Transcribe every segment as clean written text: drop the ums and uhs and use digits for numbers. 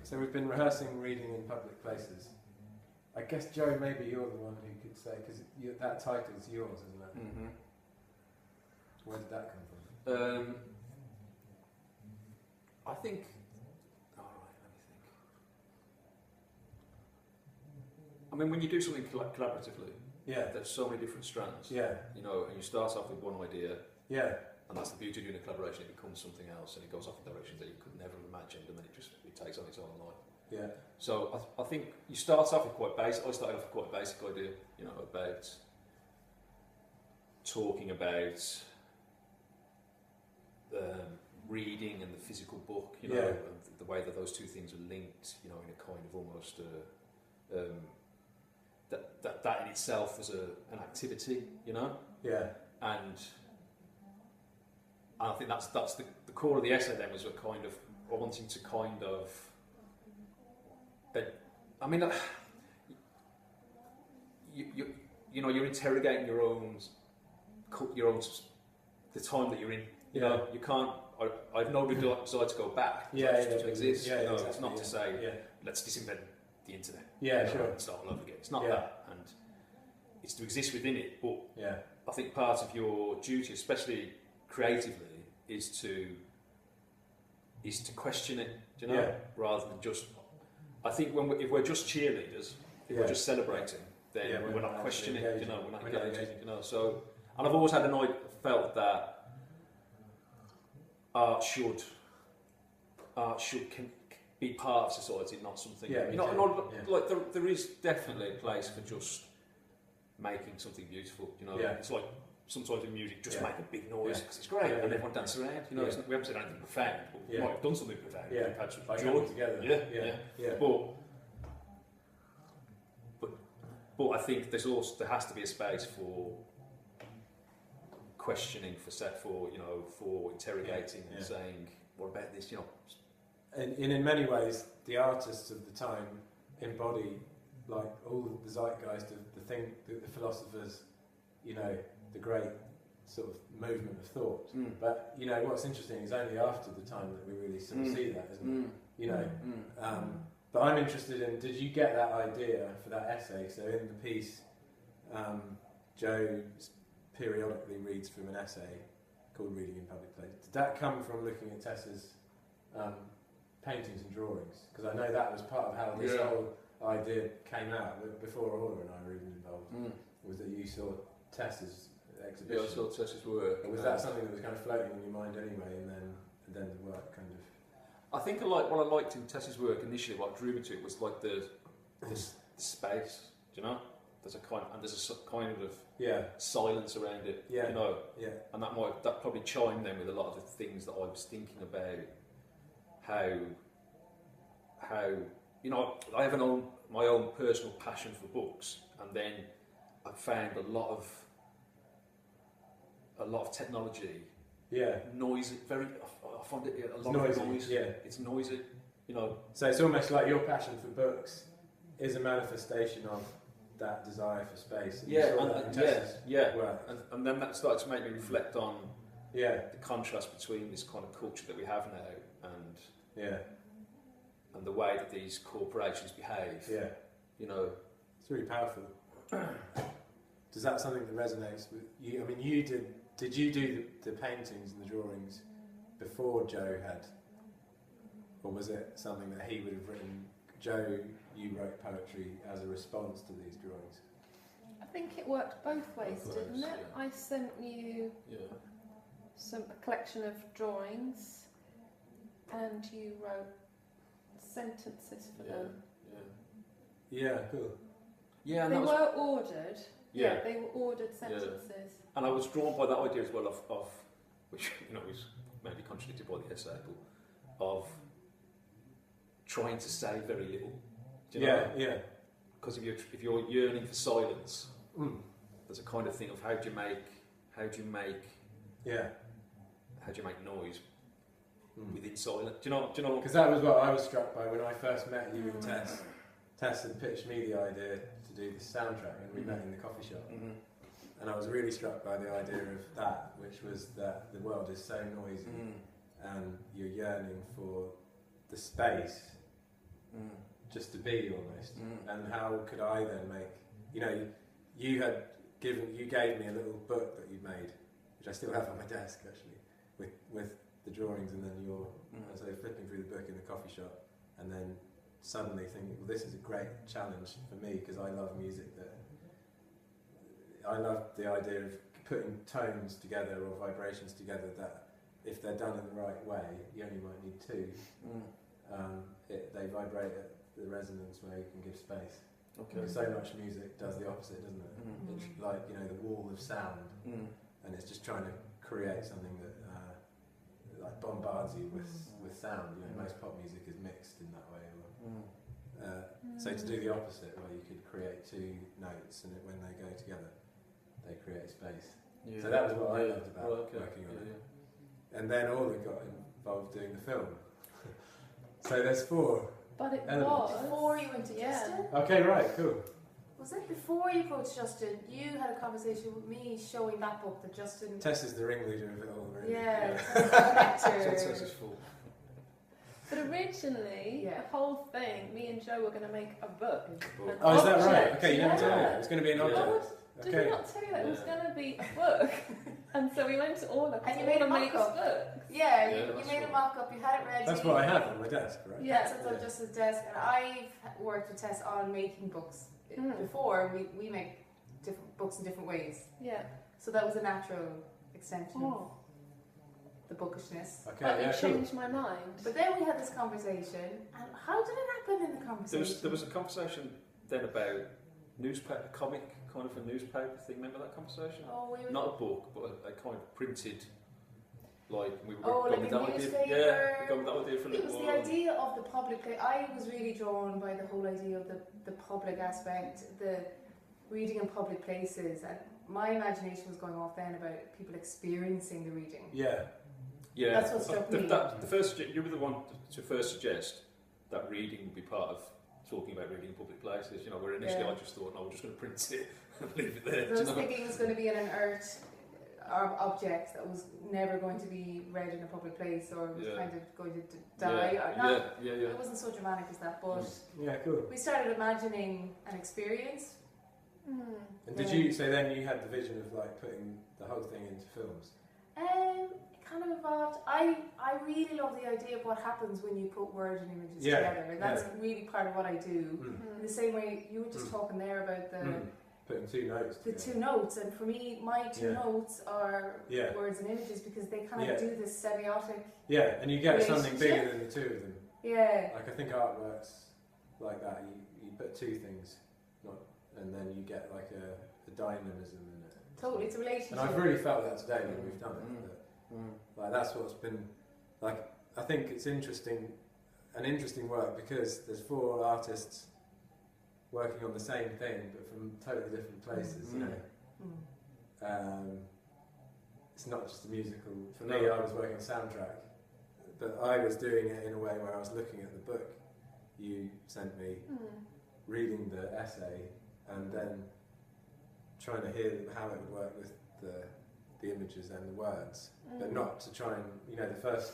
So we've been rehearsing reading in public places. I guess, Joe, maybe you're the one who could say, because that title is yours, isn't it? Mm-hmm. Where did that come from? I think. All right, let me think. I mean, when you do something collaboratively, there's so many different strands. Yeah. You know, and you start off with one idea. Yeah. And that's the beauty of doing a collaboration. It becomes something else, and it goes off in directions that you could never have imagined, and then it takes on its own life. Yeah. So I think you start off with quite basic. I started off with quite a basic idea, you know, about talking about reading and the physical book, you know, and the way that those two things are linked, you know, in a kind of almost that in itself as an activity, you know. Yeah. And I think that's the core of the essay. Then was a kind of wanting to kind of. I mean, you know, you're interrogating your own the time that you're in. You know, you can't. I've no desire to go back. To exist. Yeah, you know, exactly, it's not to say let's disinvent the internet. Yeah, you know, sure. And start all over again. It's not that, and it's to exist within it. But I think part of your duty, especially creatively, is to question it. Do you know, rather than just. I think if we're just cheerleaders, if we're just celebrating, then we're not questioning it. You know, we're not engaging. You know, so and I've always felt that art should be part of society, not something. Yeah, you know, like there is definitely a place for just making something beautiful. You know, it's like sometimes in music, just make a big noise because it's great and everyone dances around. You know, we haven't said anything profound, but we might have done something profound. Yeah, we've had some like joy together. Yeah. But I think there has to be a space for questioning, for interrogating and saying, what about this? You know, and in many ways, the artists of the time embody like all the zeitgeist of the philosophers, you know, the great sort of movement of thought. But you know what's interesting is only after the time that we really sort of see that, isn't it? You know. But I'm interested in, did you get that idea for that essay? So in the piece, Joe periodically reads from an essay called Reading in Public Place. Did that come from looking at Tess's paintings and drawings? Because I know that was part of how this whole idea came out before Orlagh and I were even involved. Was that you saw Tess's exhibition? Yeah, I saw Tess's work. And was that something that was kind of floating in your mind anyway, and then the work kind of... I think what I liked in Tess's work initially, what drew me to it was like the space. Do you know? There's a kind of silence around it. Yeah. You know. Yeah. And that probably chimed then with a lot of the things that I was thinking about. How you know, I have my own personal passion for books, and then I found a lot of technology. Yeah. Noisy. I find it a lot of noise. Yeah. It's noisy. You know. So it's almost like your passion for books is a manifestation of that desire for space. And and then that started to make me reflect on the contrast between this kind of culture that we have now and the way that these corporations behave. Yeah. You know. It's really powerful. Does that something that resonates with you? I mean, did you do the paintings and the drawings before Joe had, or was it something that he would have written? Joe, you wrote poetry as a response to these drawings. I think it worked both ways, didn't it? Yeah. I sent you a collection of drawings, and you wrote sentences for them. Yeah, cool. Yeah, and they were ordered. Yeah, they were ordered sentences. Yeah. And I was drawn by that idea as well of which you know is maybe contradicted by the essay, but of trying to say very little. Do you know? Yeah. Because if you're yearning for silence, there's a kind of thing of how do you make noise within silence? Do you know? Because that was what I was struck by when I first met you and Tess. Tess had pitched me the idea to do this soundtrack, and we met in the coffee shop. And I was really struck by the idea of that, which was that the world is so noisy, and you're yearning for the space just to be almost. And how could I then make, you know, you gave me a little book that you'd made, which I still have on my desk actually, with the drawings, and then as I was flipping through the book in the coffee shop, and then suddenly thinking, well, this is a great challenge for me because I love music. I love the idea of putting tones together or vibrations together that, if they're done in the right way, you only might need two. They vibrate at the resonance where you can give space. Okay. So much music does the opposite, doesn't it? It's like, you know, the wall of sound, and it's just trying to create something that like bombards you with sound. You know, most pop music is mixed in that way. So to do the opposite, where you could create two notes, and when they go together, they create space. Yeah. So that was what I loved about working on it. And then Orlagh got involved doing the film. So there's 4. But it elements. was before you went to Justin? Okay, right, cool. Was it before you approached Justin? You had a conversation with me showing that book that Justin... Tess is the ringleader of it all, really. Yeah. Tess is full. But originally, the whole thing, me and Joe were going to make a book. Oh, is that right? Okay, you never told me. It was going to be an object. Did I not tell you that it was going to be a book? And so we went to Orlagh, and you made a mock-up. Yeah, you made a mock-up, you had it ready. That's what I have on my desk, right? Yeah, that's on Justin's desk, and I've worked with Tess on making books. Before, we make different books in different ways. Yeah. So that was a natural extension of the bookishness. Okay, but it changed my mind. But then we had this conversation, and how did it happen in the conversation? There was a conversation then about newspaper, comic, kind of a newspaper thing. Remember that conversation? Oh, not a book, but a kind of printed, like we were going with with that newspaper. idea. Yeah, we got with that idea for a little while. It was the idea of the public. I was really drawn by the whole idea of the public aspect, the reading in public places, and my imagination was going off then about people experiencing the reading. Yeah. That's what struck me. You were the one to first suggest that reading would be part of talking about reading in public places. You know, where initially I just thought, no, we're just going to print it and leave it there. I was thinking it was going to be an inert object that was never going to be read in a public place, or was kind of going to die. It wasn't so dramatic as that, but cool. We started imagining an experience. And did you? So then you had the vision of like putting the whole thing into films. It kind of evolved. I really love the idea of what happens when you put words and images together, and that's really part of what I do. In the same way you were just talking there about the putting two notes. The two notes, and for me, my two notes are words and images, because they kind of do this semiotic. Yeah, and you get something bigger than the two of them. Yeah. Like I think art works like that. You put two things, and then you get like a dynamism in it. Totally, it's a relationship. And I've really felt that today when we've done it. Like that's what's been like. I think it's an interesting work, because there's 4 artists working on the same thing but from totally different places. You know, it's not just a musical. For me, I was working on soundtrack, but I was doing it in a way where I was looking at the book you sent me, reading the essay, and then trying to hear how it would work with the images and the words, but not to try and, you know, the first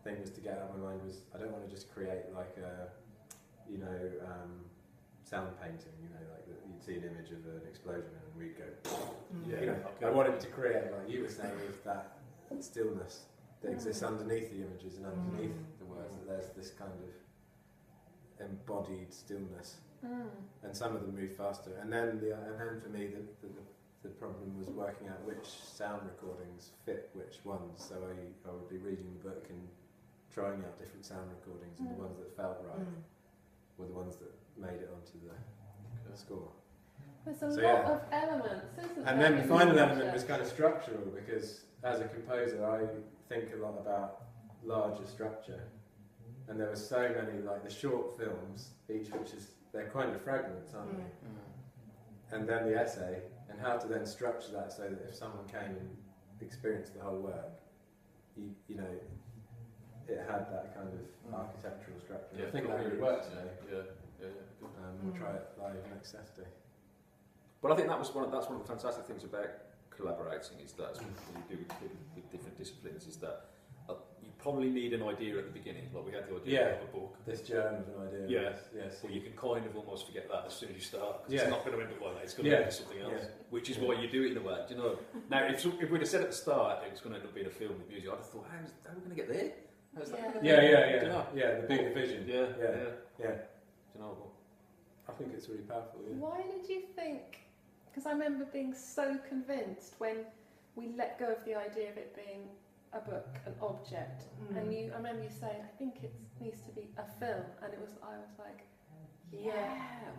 thing was to get out of my mind was, I don't want to just create like a, you know, sound painting, you know, like you'd see an image of an explosion and we'd go, you know, I wanted to create, like you were saying, with that stillness that exists underneath the images and underneath the words, that there's this kind of embodied stillness, and some of them move faster, and then for me the problem was working out which sound recordings fit which ones. So I would be reading the book and trying out different sound recordings, and the ones that felt right were the ones that made it onto the score. There's a lot of elements, isn't there? And then the final element was kind of structural, because as a composer I think a lot about larger structure, and there were so many, like the short films, each which is, they're kind of fragments, aren't they? And then the essay, and how to then structure that so that if someone came and experienced the whole work, you know, it had that kind of architectural structure. I think that really worked today. We'll try it live next Saturday. But I think that's one of the fantastic things about collaborating, is that you do with different disciplines, is that you probably need an idea at the beginning. Like we had the idea of a book. This germ of an idea. So you can kind of almost forget that as soon as you start. Cause it's not going to end up like that. It's going to end up something else. Which is why you do it in a way. Do you know? Now, if we'd have said at the start it was going to end up being a film with music, I'd have thought, how are we going to get there? How's that gonna be? The bigger vision. Yeah. Do you know? I think it's really powerful. Yeah. Why did you think? Because I remember being so convinced when we let go of the idea of it being a book, an object, and I remember you saying, I think it needs to be a film, and I was like,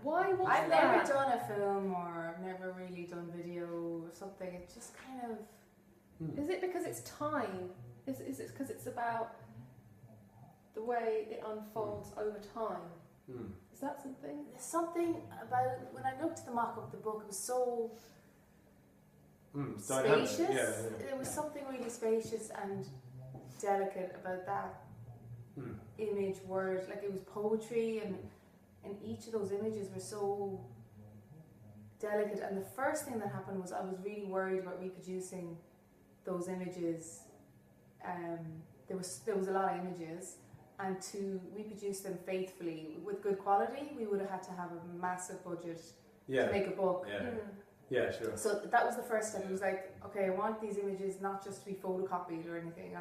why was I've that? never done a film, or I've never really done video or something. It just kind of... Is it because it's time? Is it because it's about the way it unfolds over time? Is that something? There's something about, when I looked at the mock-up of the book, it was so spacious. There was something really spacious and delicate about that image word. Like, it was poetry, and each of those images were so delicate. And the first thing that happened was I was really worried about reproducing those images. There was a lot of images, and to reproduce them faithfully with good quality, we would have had to have a massive budget to make a book. Yeah, sure. So that was the first step. It was like, okay, I want these images not just to be photocopied or anything.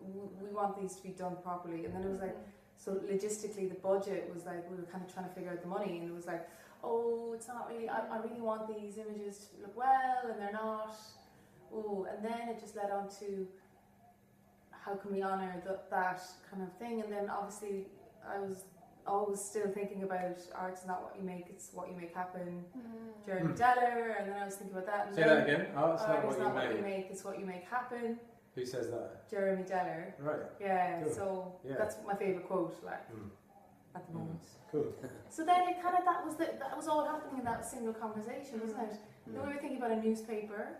We want these to be done properly. And then it was like, so logistically, the budget was like, we were kind of trying to figure out the money, and it was like, oh, it's not really. I really want these images to look well, and they're not. Oh, and then it just led on to, how can we honour that kind of thing? And then obviously I was always still thinking about art's not what you make, it's what you make happen. Jeremy Deller, and then I was thinking about that. And say that again. Art's not what you make, it's what you make happen. Who says that? Jeremy Deller. Right. Yeah. Cool. So that's my favourite quote, like at the moment. Cool. So then it kind of that was all happening in that single conversation, wasn't it? Then we were thinking about a newspaper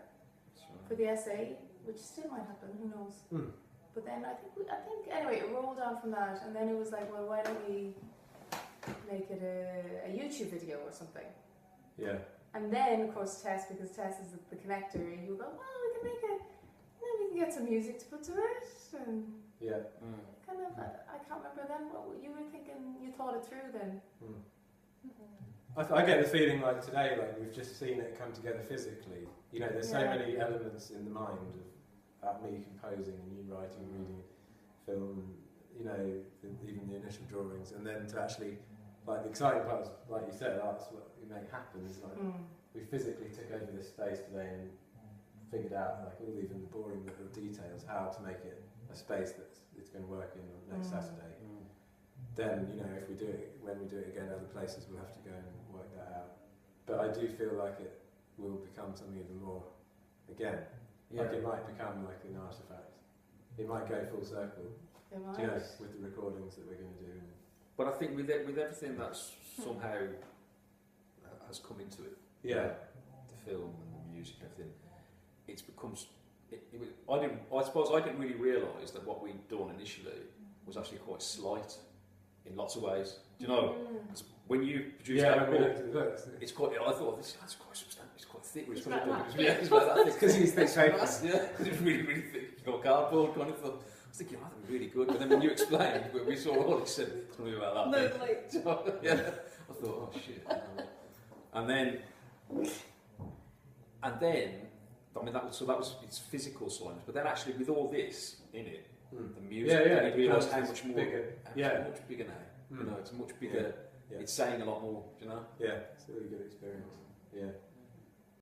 for the essay, which still might happen. Who knows? But then I think anyway, it rolled on from that, and then it was like, well, why don't we make it a YouTube video or something? Yeah. And then of course Tess, because Tess is the connector, you go, well, we can make it, and then we can get some music to put to it, and kind of. I can't remember then what you were thinking. You thought it through then. I get the feeling like today, like we've just seen it come together physically. You know, there's so many elements in the mind of me composing and you writing, reading film, you know, even the initial drawings, and then to actually, like, the exciting part is, like you said, that's what we make happen. Is like we physically took over this space today and figured out, like, all even the boring little details, how to make it a space that's going to work in next Saturday. Then, you know, when we do it again other places, we'll have to go and work that out. But I do feel like it will become something even more again. Like, it might become like an artifact. It might go full circle. It might. You know, with the recordings that we're going to do. But I think with everything that's somehow has come into it, the film and the music and everything, it's becomes. I suppose I didn't really realise that what we'd done initially was actually quite slight in lots of ways. Do you know? When you produce that book, it's quite. I thought that's quite substantial. It's quite thick. It's like that. Because he's thick paper. It's really, really thick. You got cardboard kind of thing. I was thinking, that'd be really good. But then when you explained, we saw all it said, it's going to be about that. No, like. So, I thought, oh shit. And then, I mean, that was its physical silence. But then actually, with all this in it, the music, you realise how much more, much bigger now. You know, it's much bigger. It's saying a lot more. You know. Yeah, it's a really good experience. Yeah.